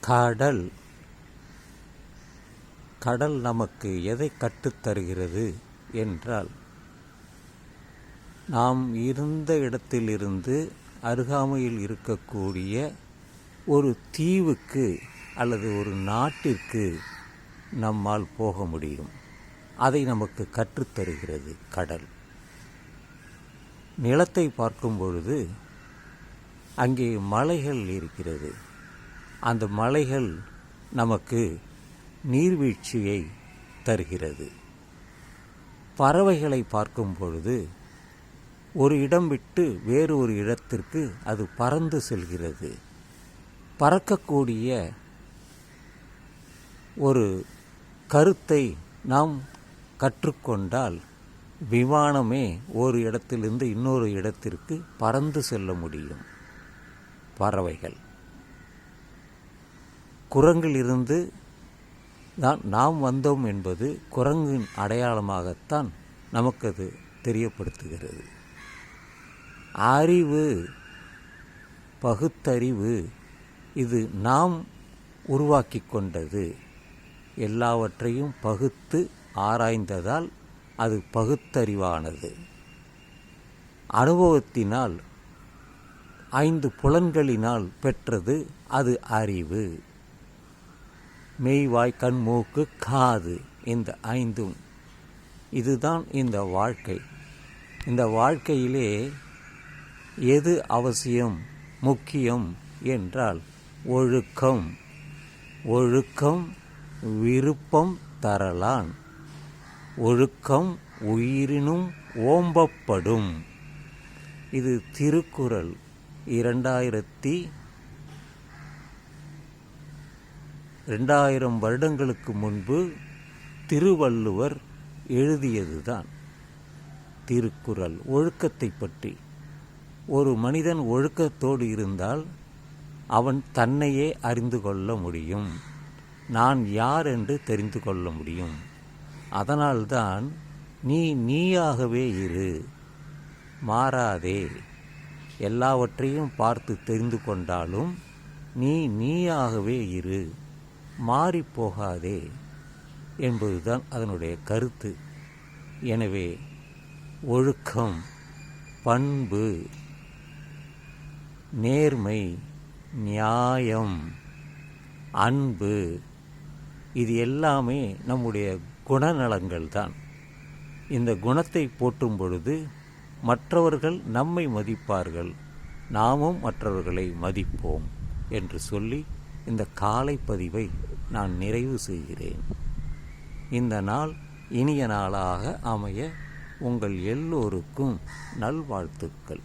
கடல் கடல் நமக்கு எதை கற்றுத்தருகிறது என்றால், நாம் இருந்த இடத்திலிருந்து அருகாமையில் இருக்கக்கூடிய ஒரு தீவுக்கு அல்லது ஒரு நாட்டிற்கு நம்மால் போக முடியும். அதை நமக்கு கற்றுத்தருகிறது கடல். நிலத்தை பார்க்கும் பொழுது அங்கே மலைகள் இருக்கிறது. அந்த மலைகள் நமக்கு நீர்வீழ்ச்சியை தருகிறது. பறவைகளை பார்க்கும் பொழுது ஒரு இடம் விட்டு வேறு ஒரு இடத்திற்கு அது பறந்து செல்கிறது. பறக்கக்கூடிய ஒரு கருத்தை நாம் கற்றுக்கொண்டால் விமானமே ஒரு இடத்திலிருந்து இன்னொரு இடத்திற்கு பறந்து செல்ல முடியும். பறவைகள், குரங்கிலிருந்து தான் நாம் வந்தோம் என்பது குரங்கின் அடையாளமாகத்தான் நமக்கு அது தெரியப்படுத்துகிறது. அறிவு, பகுத்தறிவு, இது நாம் உருவாக்கி கொண்டது. எல்லாவற்றையும் பகுத்து ஆராய்ந்ததால் அது பகுத்தறிவானது. அனுபவத்தினால் 5 புலன்களினால் பெற்றது அது அறிவு. மெய், வாய், கண், மூக்கு, காது, இந்த 5ம். இதுதான் இந்த வாழ்க்கை. இந்த வாழ்க்கையிலே எது அவசியம், முக்கியம் என்றால் ஒழுக்கம். ஒழுக்கம் விருப்பம் தரலான், ஒழுக்கம் உயிரினும் ஓம்பப்படும். இது திருக்குறள். 2000 வருடங்களுக்கு முன்பு திருவள்ளுவர் எழுதியதுதான் திருக்குறள். ஒழுக்கத்தை பற்றி. ஒரு மனிதன் ஒழுக்கத்தோடு இருந்தால் அவன் தன்னையே அறிந்து கொள்ள முடியும். நான் யார் என்று தெரிந்து கொள்ள முடியும். அதனால்தான் நீ நீயாகவே இரு, மாறாதே. எல்லாவற்றையும் பார்த்து தெரிந்து கொண்டாலும் நீ நீயாகவே இரு, மாறிப்போகாதே என்பதுதான் அதனுடைய கருத்து. எனவே ஒழுக்கம், பண்பு, நேர்மை, நியாயம், அன்பு, இது எல்லாமே நம்முடைய குணநலங்கள் தான். இந்த குணத்தை போற்றும் பொழுது மற்றவர்கள் நம்மை மதிப்பார்கள், நாமும் மற்றவர்களை மதிப்போம் என்று சொல்லி இந்த காலை பதிவை நான் நிறைவு செய்கிறேன். இந்த நாள் இனிய நாளாக அமைய உங்கள் எல்லோருக்கும் நல்வாழ்த்துக்கள்.